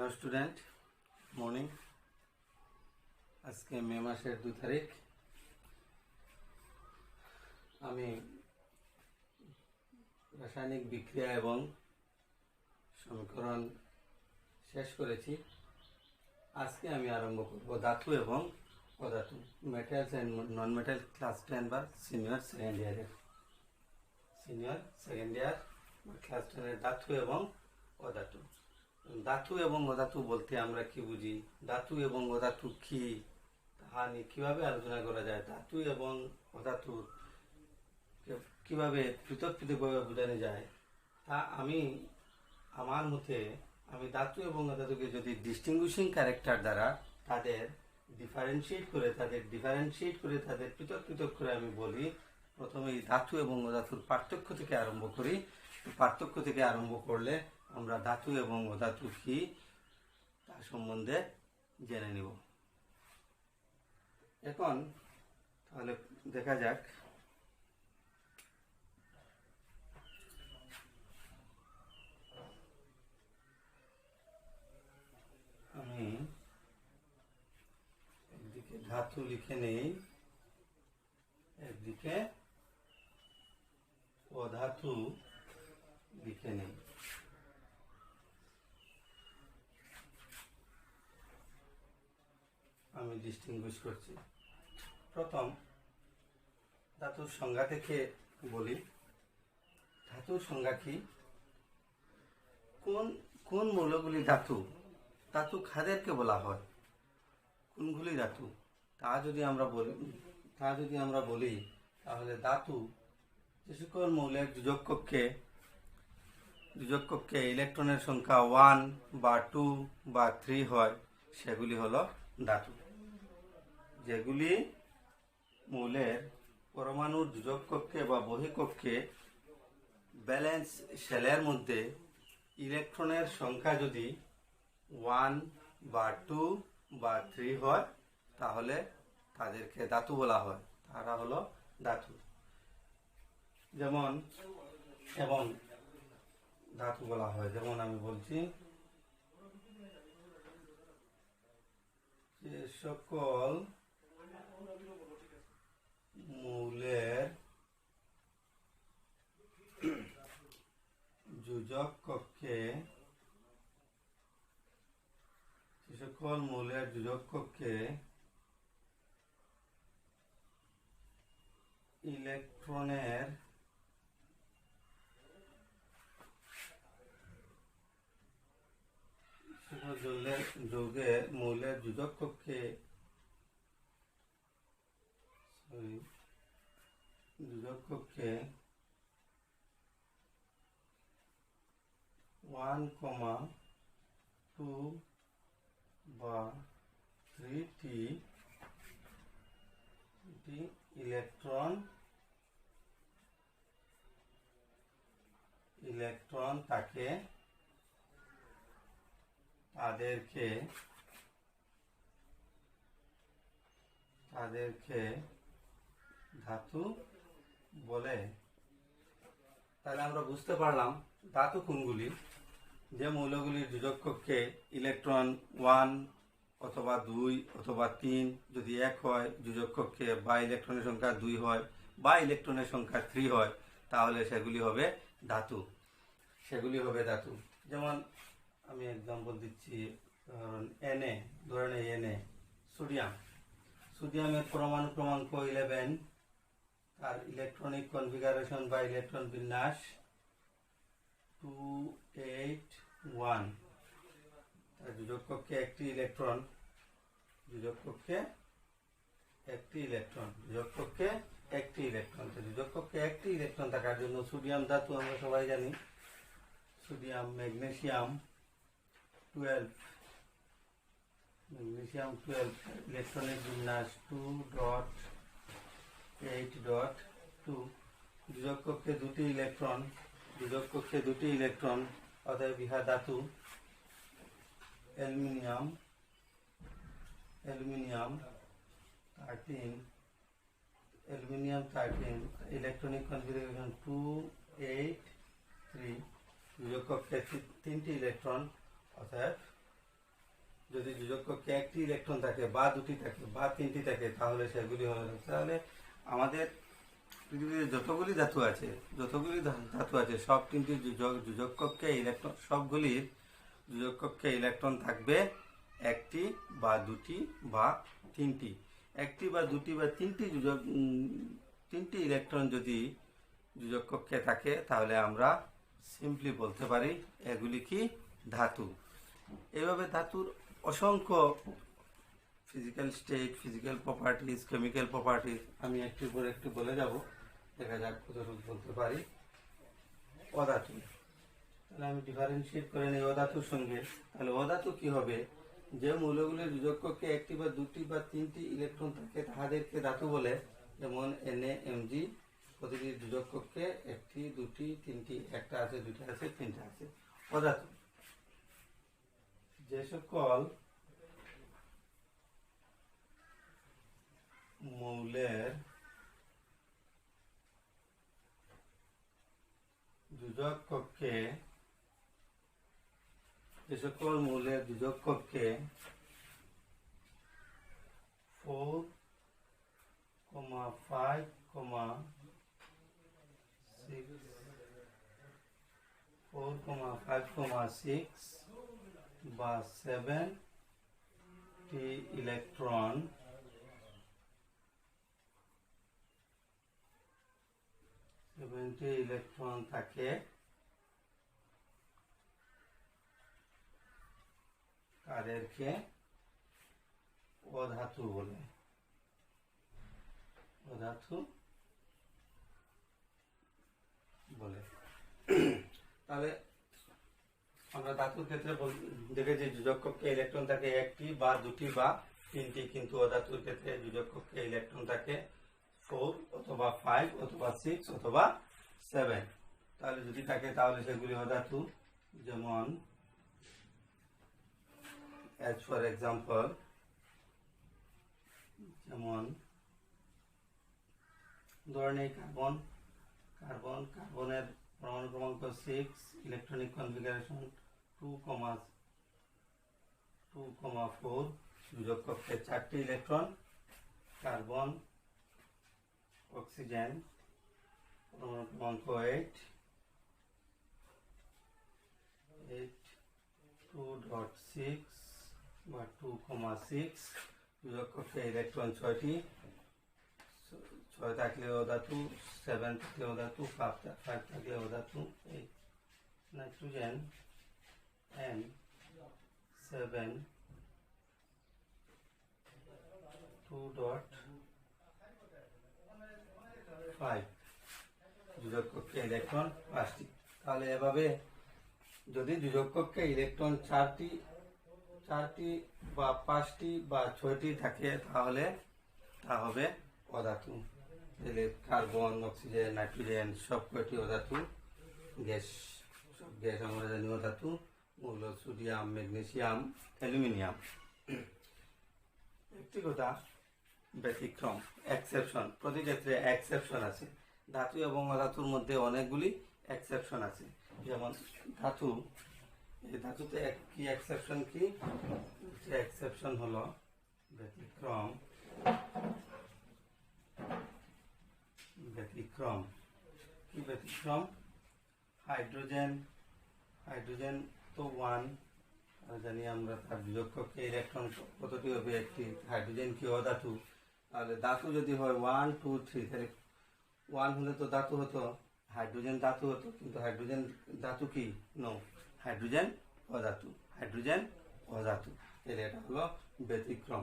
Hello student, morning. আজকে মে মাসের 2 তারিখ। আমি রাসায়নিক বিক্রিয়া এবং সমীকরণ শেষ করেছি। আজকে আমি আরম্ভ করব ধাতু এবং অধাতু, metals and non metal, class 10 বা সিনিয়র সেকেন্ড ইয়ার ক্লাস 10 ধাতু এবং অধাতু। ধাতু এবং অধাতু বলতে আমরা কি বুঝি, ধাতু এবং অধাতু কি, তাহা নিয়ে কীভাবে আলোচনা করা যায়, ধাতু এবং অধাতু কীভাবে পৃথক পৃথকভাবে বোঝানো যায়, তা আমার মতে আমি ধাতু এবং অধাতুকে যদি ডিস্টিংগুইশিং ক্যারেক্টার দ্বারা তাদের ডিফারেন্সিয়েট করে তাদের পৃথক পৃথক করে আমি বলি। প্রথমে এই ধাতু এবং অধাতুর পার্থক্য থেকে আরম্ভ করি। পার্থক্য থেকে আরম্ভ করলে আমরা ধাতু এবং অধাতু কি তার সম্বন্ধে জেনে নিব। এখন তাহলে দেখা যাক। আমি একদিকে ধাতু লিখে নেই, একদিকে অধাতু লিখে নেই। আমি ডিস্টিংগুইশ করছি। প্রথম ধাতুর সংজ্ঞা থেকে বলি। ধাতুর সংজ্ঞা কি, কোন কোন মৌলগুলি ধাতু, ধাতু কাদেরকে বলা হয়, কোনগুলি ধাতু, তা যদি আমরা বলি তাহলে ধাতু যে সকল মৌলের যোজক কক্ষে ইলেকট্রনের সংখ্যা 1 বা 2 বা 3 হয় সেগুলি হলো ধাতু। যেগুলি মৌলের পরমাণুর যোজক কক্ষে বা বহিঃকক্ষে ব্যালেন্স শেলের মধ্যে ইলেকট্রনের সংখ্যা যদি 1 বা 2 বা 3 হয় তাহলে তাদেরকে ধাতু বলা হয়, তারা হলো ধাতু। যেমন ধাতু বলা হয়, যেমন আমি বলছি, যে সকল মৌলের যোজক কক্ষে ইলেকট্রনের মৌলের যোজক কক্ষে 1, 2 বা 3টি ইলেকট্রন থাকে, তাদেরকে ধাতু বলে। তাহলে আমরা বুঝতে পারলাম ধাতু কোনগুলি। যে মৌলগুলির যোজক কক্ষে ইলেকট্রন 1 অথবা 2 অথবা 3 যদি 1 হয় যোজক কক্ষে, বা ইলেকট্রনের সংখ্যা 2 হয় বা ইলেকট্রনের সংখ্যা 3 হয়, তাহলে সেগুলি হবে ধাতু। যেমন আমি এক্সাম্পল দিচ্ছি, ধরেন Na সোডিয়ামের পরমাণু ক্রমাঙ্ক 11, তার ইলেকট্রনিক কনফিগারেশন বা ইলেকট্রন বিন্যাস 281, তার যোজক কক্ষে একটি ইলেকট্রন যোজক কক্ষে একটি ইলেকট্রন থাকার জন্য সোডিয়াম ধাতু আমরা সবাই জানি। সোডিয়াম, ম্যাগনেসিয়াম 12, ইলেকট্রনিক বিন্যাস 2.8.2, যোজক কক্ষে দুটি ইলেকট্রন, অতএব ইহা ধাতু। অ্যালুমিনিয়াম 13, ইলেকট্রনিক কনফিগারেশন 283, যোজক কক্ষে 3টি ইলেকট্রন, অতএব যদি যোজক কক্ষে একটি ইলেকট্রন থাকে বা দুটি থাকে বা তিনটি থাকে তাহলে সেগুলি হলো ধাতু। তাহলে আমাদের পৃথিবীতে যতগুলি ধাতু আছে সব তিনটি যোজক কক্ষে ইলেকট্রন, সবগুলির যোজক কক্ষে ইলেকট্রন থাকবে একটি বা দুটি বা তিনটি। একটি বা দুটি বা তিনটি ইলেকট্রন যদি যোজক কক্ষে থাকে তাহলে আমরা সিম্পলি বলতে পারি এগুলি কি ধাতু। এইভাবে ধাতুর অসংখ্য physical state, physical properties, chemical properties আমি একটু পরে একটু বলে যাব, দেখা যাক কতটুকু বলতে পারি। অধাতু, তাহলে আমি ডিফারেন্সিয়েট করে নিই অধাতুর সঙ্গে। তাহলে অধাতু কি হবে? যে মৌলগুলির যোজক কক্ষে একটি বা দুটি বা তিনটি ইলেকট্রন থাকে তাহাদেরকে ধাতু বলে। যেমন Na, Mg, প্রতিটি যোজক কক্ষে একটি, দুটি, তিনটি, একটা আছে, দুটি আছে, তিনটা আছে। অধাতু যে সকল মৌলের যোজক কক্ষে 4, 5, 6 বা 7টি ইলেকট্রন থাকে তাদেরকে অধাতু বলে। তাহলে আমরা ধাতুর ক্ষেত্রে দেখেছি যোজক কক্ষে ইলেকট্রন থাকে একটি বা দুটি বা তিনটি, কিন্তু অধাতুর ক্ষেত্রে যোজক কক্ষে ইলেকট্রন থাকে 4 অথবা 5 অথবা 6 অথবা 7। তাহলে যদি থাকে তাহলে সেগুলি অধাতু। যেমন as for example, যেমন ধরেন এই কার্বনের পরমাণু ক্রমাঙ্ক 6, ইলেকট্রনিক কনফিগারেশন 2,4, যোজক কক্ষে 4টি ইলেকট্রন, কার্বন, অক্সিজেন পরমাণু ক্রমাঙ্ক 8, 2.6 বা 2,6, যোজক কক্ষে ইলেকট্রন 6টি, 6 থাকলে অধাতু, 7 থাকলে অধাতু, 5 থাকলে অধাতু। নাইট্রোজেন N7 2.5, যোজক কক্ষে ইলেকট্রন 5টি। তাহলে এভাবে যদি যোজক কক্ষে ইলেকট্রন 4টি বা 5টি বা 6টি থাকে তাহলে তা হবে অধাতু। তাহলে কার্বন, অক্সিজেন, নাইট্রোজেন সব কয়টি অধাতু। গ্যাস আমরা জানি অধাতু। মৌল সোডিয়াম, ম্যাগনেসিয়াম, অ্যালুমিনিয়াম। একটি কথা, ব্যতিক্রম, এক্সেপশন, প্রতি ক্ষেত্রে এক্সেপশন আছে। ধাতু এবং অধাতুর মধ্যে অনেকগুলি এক্সেপশন আছে। যেমন ধাতু, এই ধাতুতে কি এক্সেপশন কি? এক্সেপশন হলো ব্যতিক্রম। কি ব্যতিক্রম? হাইড্রোজেন তো 1, জানি আমরা। তার যোজক কক্ষে ইলেকট্রন কতটি হবে? একটি। হাইড্রোজেন কি অধাতু? তাহলে ধাতু যদি হয় 1, 2, 3, তাহলে 1 হলে তো ধাতু হতো, হাইড্রোজেন ধাতু হতো, কিন্তু হাইড্রোজেন ধাতু কি? নো, হাইড্রোজেন অধাতু। তাহলে এটা হলো ব্যতিক্রম।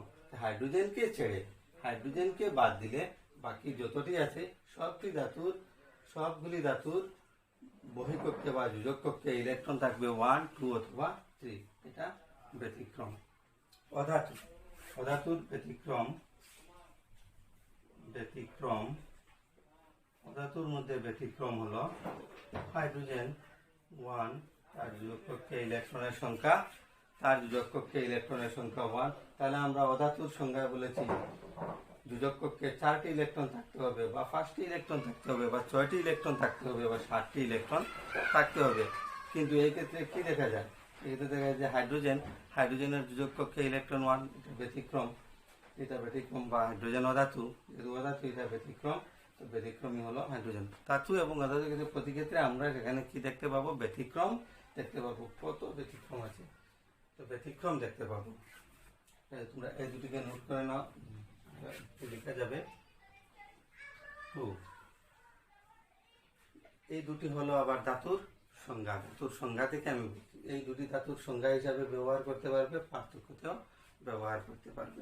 হাইড্রোজেনকে বাদ দিলে বাকি যতটি আছে সবগুলি ধাতুর বহিঃকক্ষে বা যোজক কক্ষে ইলেকট্রন থাকবে 1, 2 অথবা 3। এটা ব্যতিক্রম। অধাতুর অধাতুর মধ্যে ব্যতিক্রম হলো হাইড্রোজেন 1, তার যোজক কক্ষে ইলেকট্রনের সংখ্যা 1। তাহলে আমরা অধাতুর সংখ্যা বলেছি যোজক কক্ষে 4টি ইলেকট্রন থাকতে হবে, বা 5টি ইলেকট্রন থাকতে হবে, বা 6টি ইলেকট্রন থাকতে হবে, বা 7টি ইলেকট্রন থাকতে হবে। কিন্তু এই ক্ষেত্রে কি দেখা যায়? এটা দেখা যায় যে হাইড্রোজেনের যোজক কক্ষে ইলেকট্রন 1, এটা ব্যতিক্রম বা হাইড্রোজেন অধাতু, যেহেতু অধাতু এটা ব্যতিক্রম, তো ব্যতিক্রমই হলো হাইড্রোজেন। ধাতু এবং অধাতু ক্ষেত্রে প্রতি ক্ষেত্রে আমরা এখানে কি দেখতে পাবো? ব্যতিক্রম দেখতে পাবো। কত ব্যতিক্রম আছে, তো ব্যতিক্রম দেখতে পাবো। তোমরা এই দুটিকে নোট করে নাও, লেখা যাবে 2। এই দুটি হলো আবার ধাতুর সংজ্ঞা। ধাতুর সংজ্ঞা থেকে আমি এই দুটি ধাতুর সংজ্ঞা হিসাবে ব্যবহার করতে পারবে, পার্থক্যতেও ব্যবহার করতে পারবে।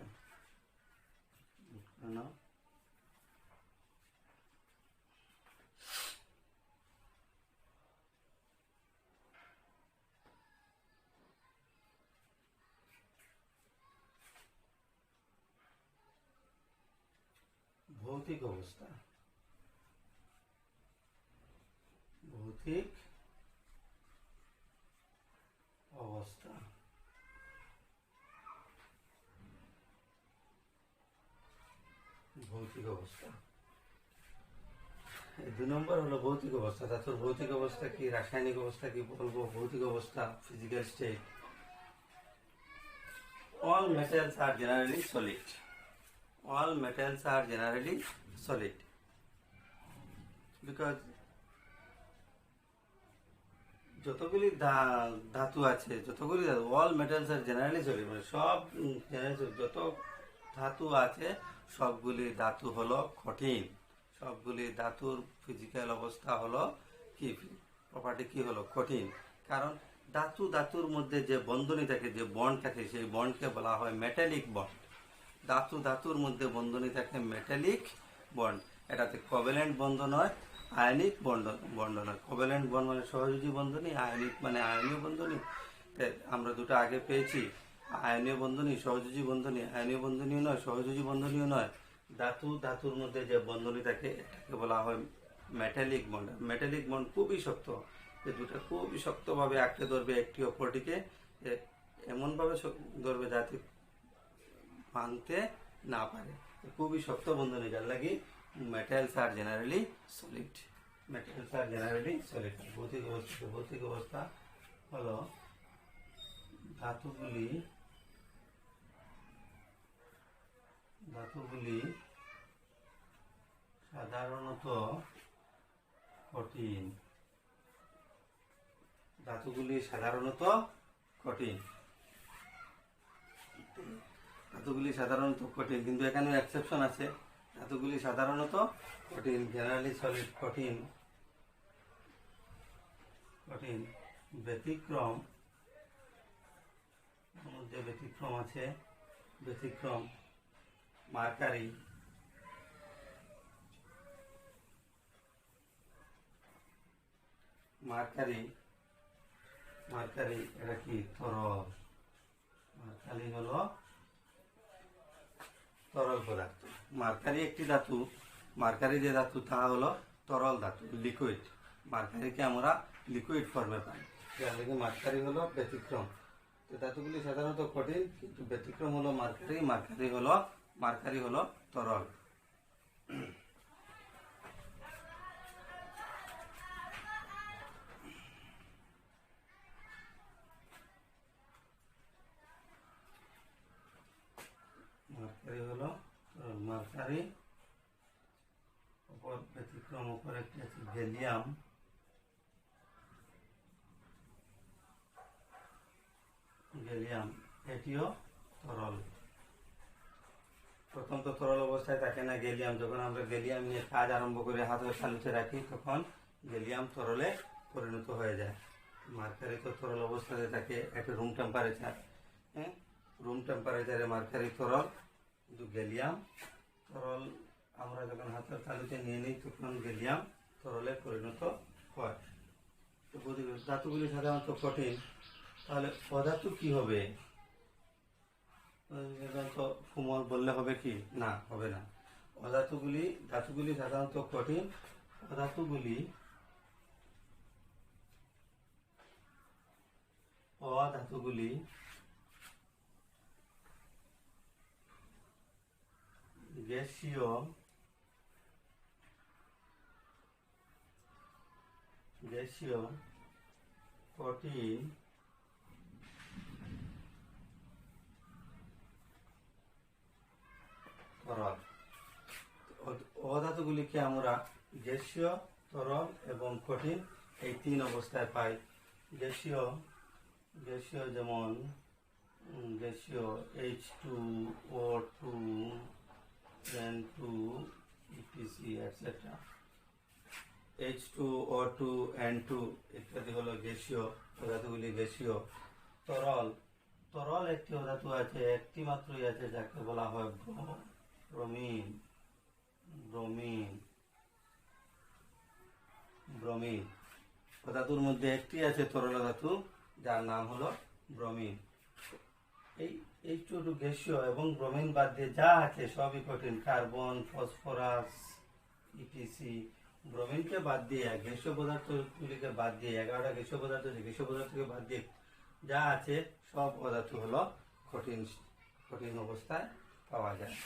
ভৌতিক অবস্থা, ভৌতিক অবস্থা। ভৌতিক অবস্থা 2 নম্বর হলো ভৌতিক অবস্থা। ধাতুর ভৌতিক অবস্থা কি, রাসায়নিক অবস্থা কি বলবো? ভৌতিক অবস্থা, physical state. All metals are generally solid. All metals are generally solid because যতগুলি ধাতু আছে, all metals are generally solid, মানে সব যত ধাতু আছে সবগুলি ধাতু হলো কঠিন। সবগুলি ধাতুর ফিজিক্যাল অবস্থা হলো কি, প্রপার্টি কি হলো? কঠিন। কারণ ধাতুর মধ্যে যে বন্ধনী থাকে, যে বন্ড থাকে, সেই বন্ডকে বলা হয় মেটালিক বন্ড। ধাতুর মধ্যে বন্ধনী থাকে মেটালিক বন্ড। এটাতে কোভ্যালেন্ট বন্ধন হয়, আয়নিক বন্ধন হয়। কোভ্যালেন্ট বন্ড মানে সহযোগী বন্ধনী, আয়নিক মানে আয়নীয় বন্ধনী। আমরা দুটো আগে পেয়েছি, আয়নীয় বন্ধনী, সহযোগী বন্ধনী। আয়নীয় বন্ধনীও নয়, সহযোগী বন্ধনীও নয়। ধাতুর মধ্যে যে বন্ধনী থাকে এটাকে বলা হয় মেটালিক বন্ড। মেটালিক বন্ড খুবই শক্ত, যে দুটো খুবই শক্তভাবে আঁকড়ে ধরবে একটি অপরটিকে, এমনভাবে ধরবে যাতে ভাঙতে না পারে। খুবই শক্ত বন্ধনী, যার লাগি metals are generally solid. Metals are generally solid. ভৌতিক অবস্থা হলো ধাতুগুলি সাধারণত কঠিন। ধাতুগুলি সাধারণত কঠিন, কিন্তু এখানে এক্সেপশন আছে। ধাতুগুলি সাধারণত কঠিন, জেনারেলি সলিড। কঠিন ব্যতিক্রম, মধ্যে ব্যতিক্রম আছে। ব্যতিক্রম মার্কারি, এটা কি? তরল। মার্কারি হলো তরল পদার্থ। মার্কারি একটি ধাতু। মার্কারি যে ধাতু তা হলো তরল ধাতু, লিকুইড। মার্কারিকে আমরা লিকুইড ফর্মে পাই, যার লাগে মার্কারি হলো ব্যতিক্রম। তো ধাতুগুলি সাধারণত কঠিন, কিন্তু ব্যতিক্রম হলো মার্কারি। মার্কারি হলো তরল। মার্কারি ব্যতিক্রম। উপর একটি আছে গ্যালিয়াম। এটিও তরল। প্রথম তো তরল অবস্থায় থাকে না গ্যালিয়াম। যখন আমরা গ্যালিয়াম নিয়ে কাজ আরম্ভ করে হাতের তালুতে রাখি, তখন গ্যালিয়াম তরলে পরিণত হয়ে যায়। মার্কারি তো তরল অবস্থাতে থাকে একটা রুম টেম্পারেচার। রুম টেম্পারেচারে মার্কারি তরল, কিন্তু গ্যালিয়াম তরল আমরা যখন হাতের তালুতে নিয়ে নিই, তখন গ্যালিয়াম তরলে পরিণত হয়। তো ধাতুগুলি সাধারণত কঠিন। তাহলে অধাতু কি হবে? কোমল বললে হবে কি? না, হবে না। ধাতুগুলি সাধারণত কঠিন। অধাতুগুলি গ্যাসীয়, কঠিন তরল। অধাতুগুলিকে আমরা গ্যাসীয়, তরল এবং কঠিন এই তিন অবস্থায় পাই। গ্যাসীয় যেমন গ্যাসীয় H2O2 N2 etc etc. H2O2 N2 ইত্যাদি হলো গ্যাসীয় পদার্থগুলি। গ্যাসীয়। তরল একটি ধাতু আছে, একটি মাত্রই আছে, যাকে বলা হয় ব্রোমিন। ধাতুর মধ্যে একটি আছে তরল ধাতু, যার নাম হলো ব্রোমিন। এই H2O2 গ্যাসীয় এবং ব্রোমিন বাদ দিয়ে যা আছে সবই কঠিন। Carbon, phosphorus etc. ব্রোমিনকে বাদ দিয়ে, গ্যাসীয় পদার্থগুলিকে বাদ দিয়ে, 11টা গ্যাসীয় পদার্থ আছে, গ্যাসীয় পদার্থকে বাদ দিয়ে যা আছে সব অধাতু হলো কঠিন অবস্থায় পাওয়া যায়।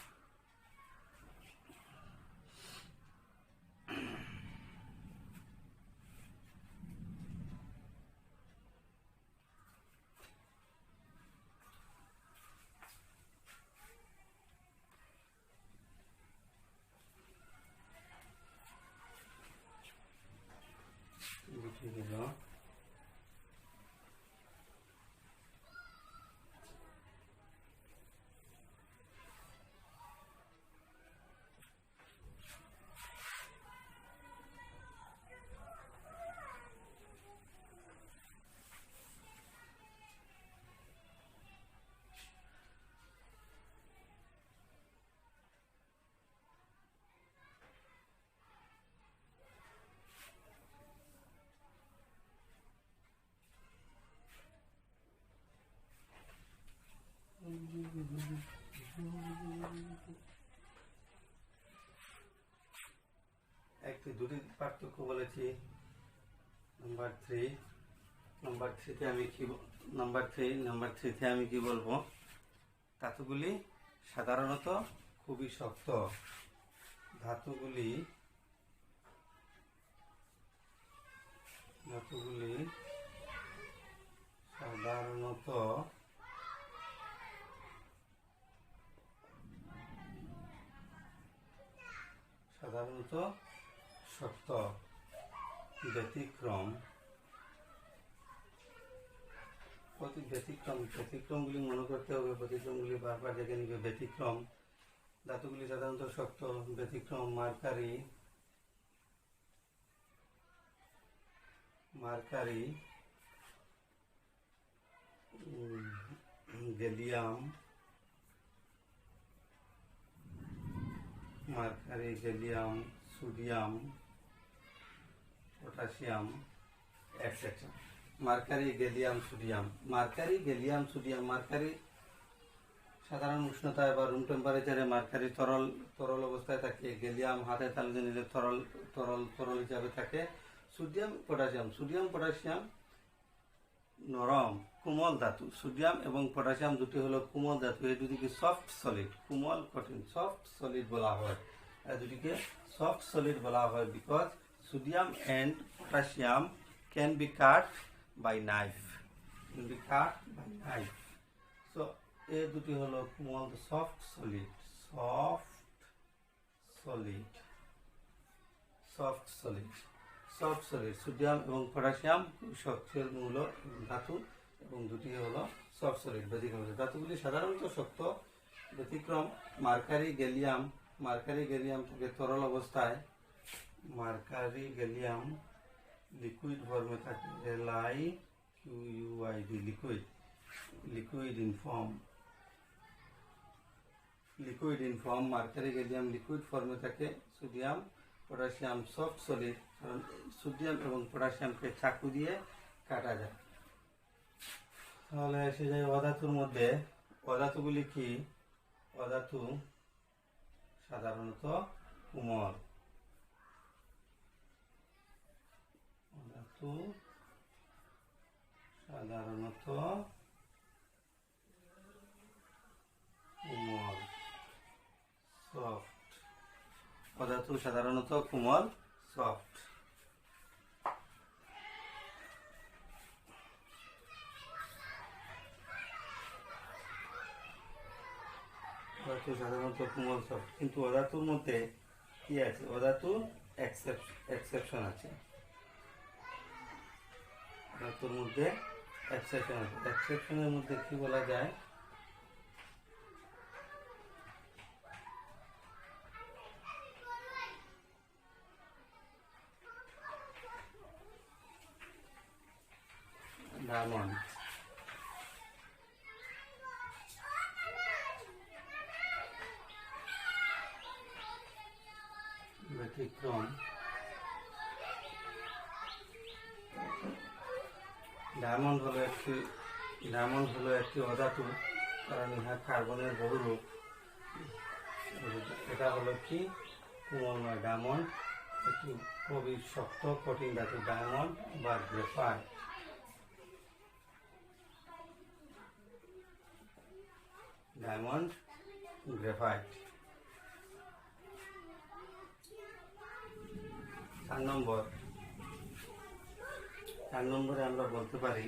একটি দুটি পার্থক্য বলেছি। নাম্বার থ্রিতে আমি কি বলবো? ধাতুগুলি সাধারণত খুবই শক্ত। ধাতুগুলি সাধারণত শক্ত। ব্যতিক্রমগুলি মনে করতে হবে। ব্যতিক্রমগুলি বারবার দেখে নিবে। ব্যতিক্রম ধাতুগুলি সাধারণত শক্ত। ব্যতিক্রম mercury, gallium, sodium, potassium etcetera. Mercury, gallium, sodium. Mercury সাধারণ উষ্ণতায় বা রুম টেম্পারেচারে মার্কারি তরল অবস্থায় থাকে। গ্যালিয়াম হাতে তালুতে নিলে তরল হিসাবে থাকে। সোডিয়াম, পটাশিয়াম নরম কোমল ধাতু। সোডিয়াম এবং পটাশিয়াম দুটি হলো কোমল ধাতু। এই দুটিকে সফট সলিড, কোমল কঠিন সফট সলিড বলা হয়। এই দুটিকে সফট সলিড বলা হয় because sodium and potassium can be cut by knife. So এই দুটি হলো কোমল সফট সলিড। সোডিয়াম এবং পটাশিয়াম শক্তির মূল ধাতু এবং দুটি হলো সফট সলিড। ব্যতিক্রম ধাতুগুলি সাধারণত শক্ত। ব্যতিক্রম মার্কারি, গ্যালিয়াম থেকে তরল অবস্থায়। মার্কারি, গ্যালিয়াম লিকুইড ফর্মে থাকে। LiQUID liquid in form. Mercury, gallium liquid ফর্মে থাকে। Sodium, potassium soft solid. কারণ সোডিয়াম এবং পটাশিয়ামকে চাকু দিয়ে কাটা যায়। তাহলে এসে যায় অধাতুর মধ্যে। অধাতুগুলি কি? অধাতু সাধারণত কোমল। পদার্থ সাধারণত কোমল সফট। অধাতু সাধারণত কোমল সফট, কিন্তু অধাতুর মধ্যে কি আছে? অধাতুর এক্সেপশন আছে। অধাতুর মধ্যে এক্সেপশন আছে। এক্সেপশনের মধ্যে কি বলা যায়? ডায়মন্ড, ব্যতিক্রম, ডায়মন্ড হলো একটি অধাতু, কারণ ইহা কার্বনের বহুরূপ। এটা হলো কি? কোমল নয়। ডায়মন্ড একটি খুবই শক্ত কঠিন ধাতু, ডায়মন্ড বা গ্রাফাইট। Diamond, graphite. 4 নম্বরে আমরা বলতে পারি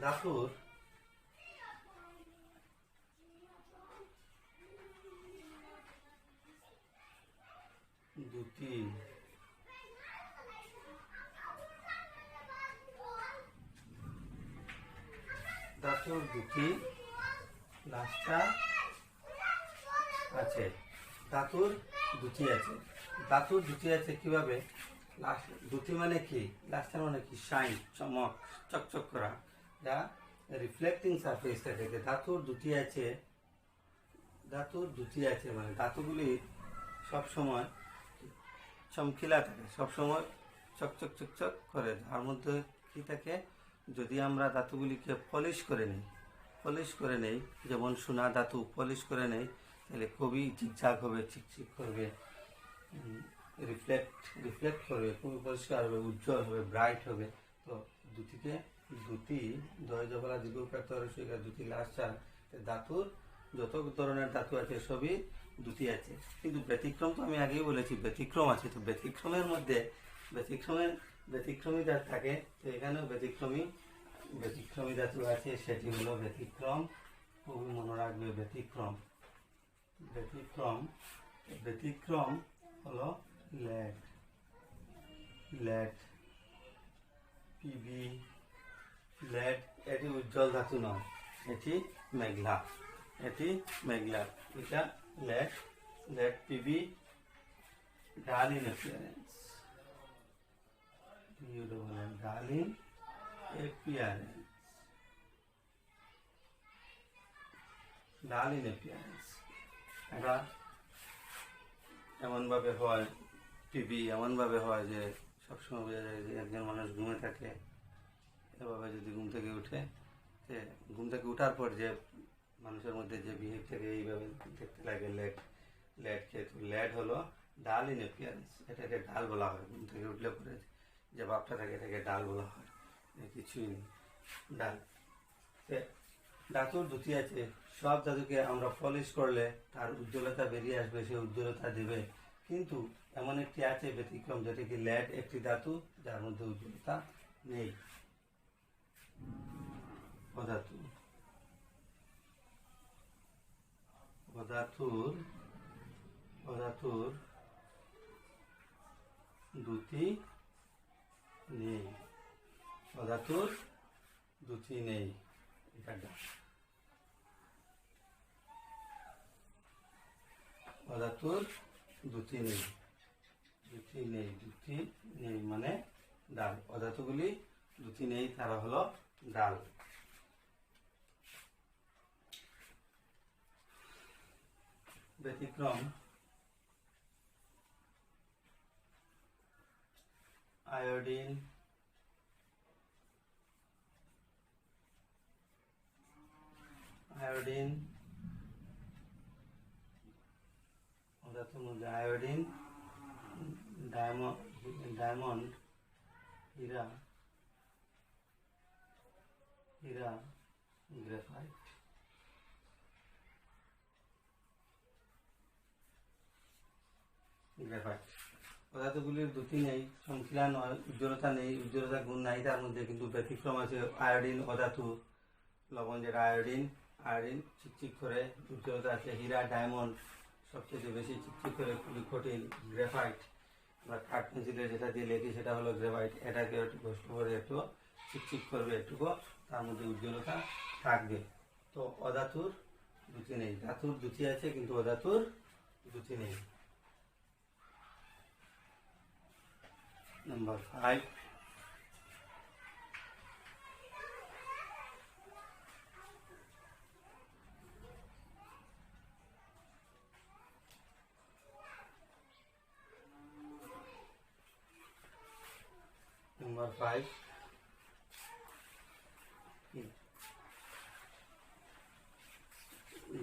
ধাতুর দুটি লাস্টার আছে। ধাতুর দুটি আছে কিভাবে? দুটি মানে কি? লাস্টার মানে কি? শাইন, চমক, চকচক করা, যা রিফ্লেক্টিং সারফেস থাকে। ধাতুর দুটি আছে মানে ধাতুগুলি সবসময় চমকিলা থাকে, সবসময় চকচক করে। তার মধ্যে কি থাকে? যদি আমরা ধাতুগুলিকে পলিশ করে নেই, যেমন সোনা ধাতু পলিশ করে নেই, তাহলে খুবই ঝিকঝাক হবে, চিকচিক করবে, রিফ্লেক্ট করবে, খুবই পরিষ্কার হবে, উজ্জ্বল হবে, ব্রাইট হবে। তো দুটি দুটি লাস্টার ধাতুর, যত ধরনের ধাতু আছে সবই দুটি আছে। কিন্তু ব্যতিক্রম তো আমি আগেই বলেছি ব্যতিক্রম আছে। তো ব্যতিক্রমের মধ্যে ব্যতিক্রমী ধাতু থাকে। তো এখানেও ব্যতিক্রমী ধাতু আছে, সেটি হলো ব্যতিক্রম। খুবই মনে রাখবে ব্যতিক্রম হলো লেড, পিবি। লেড এটি উজ্জ্বল ধাতু নয়, এটি মেঘলা। এটা লেড পিবি। ডাল ইন অ্যাপিয়ারেন্স, এটা এমনভাবে হয়, পিবি এমনভাবে হয় যে সবসময় বোঝা যায় যে একজন মানুষ ঘুমে থাকে। এভাবে যদি ঘুম থেকে উঠার পর যে মানুষের মধ্যে যে বিহেভ থাকে, এইভাবে দেখতে লাগে লেডকে। তো লেড হলো ডাল ইন অ্যাপিয়ারেন্স, এটাকে ডাল বলা হয়। ঘুম থেকে উঠলে পরে যে ভাবটা থাকে এটাকে ডাল বলা হয়, কিছুই নেই, ডাল। ধাতুর দুটি আছে। সব ধাতুকে আমরা পলিশ করলে তার উজ্জ্বলতা বেরিয়ে আসবে, সে উজ্জ্বলতা দেবে। কিন্তু এমন একটি আছে ব্যতিক্রম, যেটি কি লেড একটি ধাতু যার মধ্যে উজ্জ্বলতা নেই। অধাতুর দুটি নেই। অধাতুর দুটি নেই। অধাতুর দুটি নেই মানে ডাল। অধাতুগুলি দুটি নেই, তারা হলো ডাল। ব্যতিক্রম আয়োডিন, অধাতুর মধ্যে আয়োডিন, ডায়মন্ড, হীরা, গ্রাফাইট। পদার্থগুলির দুটি নেই, সংখ্যা নয়, উজ্জ্বলতা নেই, উজ্জ্বলতা গুণ নাই তার মধ্যে, কিন্তু ব্যতিক্রম আছে আয়োডিন অধাতু, লবণ যেটা আয়োডিন আয়রন চিকচিক করে, উজ্জ্বলতা আছে, হীরা ডায়মন্ড সবচেয়ে বেশি চিকচিক করে, খুবই কঠিন, গ্রাফাইট আমরা কাঠ পেন্সিলে যেটা দিয়ে লেখি সেটা হলো গ্রাফাইট, এটাকে একটু ঘষলে পরে একটু চিকচিক করবে, একটুকু তার মধ্যে উজ্জ্বলতা থাকবে। তো অধাতুর দুটি নেই, ধাতুর দুটি আছে কিন্তু অধাতুর দুটি নেই। নাম্বার 5, নাম্বার 5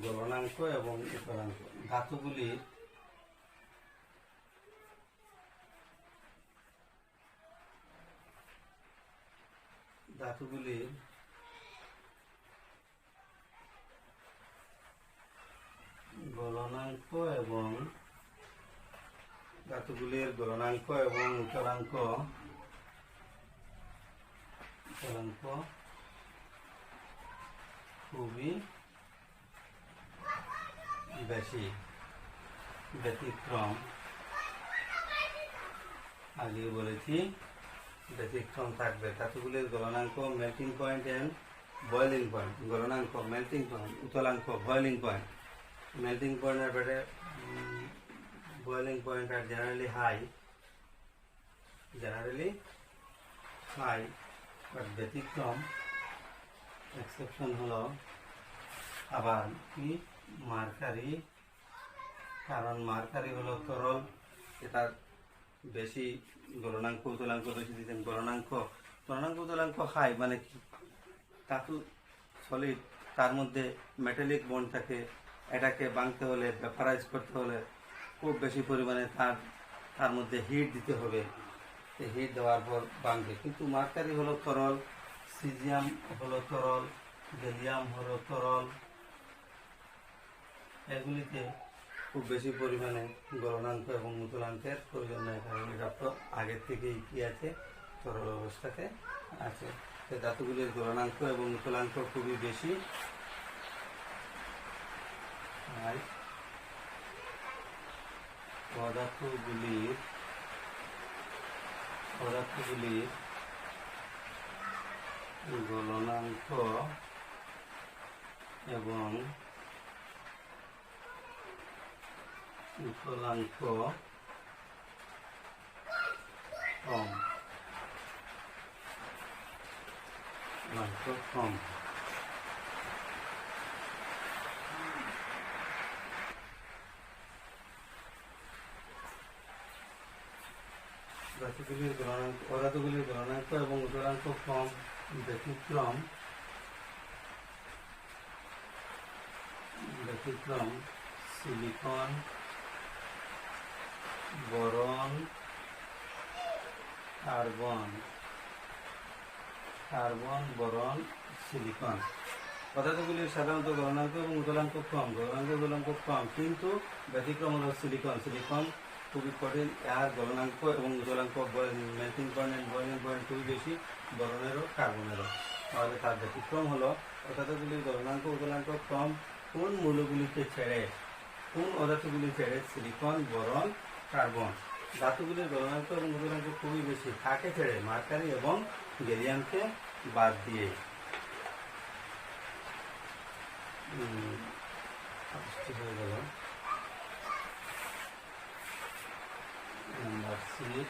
গলনাঙ্ক এবং উতলাঙ্ক। ধাতুগুলির গলনাঙ্ক এবং উতলাঙ্ক খুবই বেশি। ব্যতিক্রম আগে বলেছি ব্যতিক্রম থাকবে। ধাতুগুলির গলনাঙ্ক, melting point and boiling point. গলনাঙ্ক মেল্টিং পয়েন্ট, উতলাঙ্ক বয়েলিং পয়েন্ট। মেল্টিং পয়েন্টের বেড়ে বয়েলিং পয়েন্ট আর জেনারেলি হাই, বাট ব্যতিক্রম এক্সেপশন হলো আবার কি মার্কারি। কারণ মার্কারি হলো তরল, এটা বেশি গলনাঙ্ক উতলাঙ্ক বেশি দিতেন। গলনাঙ্ক উতলাঙ্ক হাই মানে কি, ধাতু সলিড, তার মধ্যে মেটালিক বন্ড থাকে, এটাকে ভাঙতে হলে, ভেপারাইজ করতে হলে খুব বেশি পরিমাণে তার মধ্যে হিট দিতে হবে, হিট দেওয়ার পর ভাঙবে। কিন্তু মার্কারি হলো তরল, সিজিয়াম হলো তরল, গ্যালিয়াম হলো তরল, এগুলিতে খুব বেশি পরিমাণে গলনাঙ্ক এবং উতলাঙ্কের প্রয়োজন নেই, কারণ এটা তো আগের থেকেই কি আছে, তরল অবস্থাতে আছে। ধাতুগুলির গলনাঙ্ক এবং উতলাঙ্ক খুবই বেশি। আর পদার্থগুলির গলনাঙ্ক এবং উতলাঙ্ক কম। পদার্থগুলির গলনাঙ্ক এবং উতলাঙ্ক কম। ব্যতিক্রম silicon, boron, carbon, boron, silicon. পদার্থগুলির সাধারণত গলনাঙ্ক এবং উতলাঙ্ক কম, কিন্তু ব্যতিক্রম হল সিলিকন খুবই কঠিন, এর গলনাঙ্ক এবং উতলাঙ্ক মেল্টিং পয়েন্ট বয়েলিং পয়েন্ট খুবই বেশি, বোরনেরও কার্বনেরও। তাহলে তার ব্যতিক্রম হলো পদার্থগুলির গলনাঙ্ক উতলাঙ্ক কম কোন মৌলগুলিকে ছেড়ে, কোন পদার্থগুলি ছেড়ে, সিলিকন, বোরন, কার্বন। ধাতুগুলির গলনাঙ্ক এবং উতলাঙ্ক খুবই বেশি কাকে ছেড়ে, মার্কারি এবং গ্যালিয়ামকে বাদ দিয়ে। হয়ে গেল নাম্বার 6।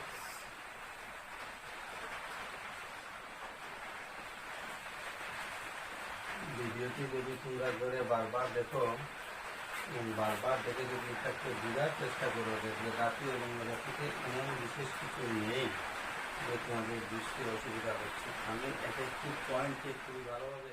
ভিডিওটি যদি তোমরা করে বারবার দেখো, বারবার দেখে যদি এটাকে বোঝার চেষ্টা করো যে ধাতু এবং ধাতুতে এমন বিশেষ কিছু নেই যে তোমাদের দৃষ্টির অসুবিধা হচ্ছে। আমি এক একটি পয়েন্টে খুবই ভালোভাবে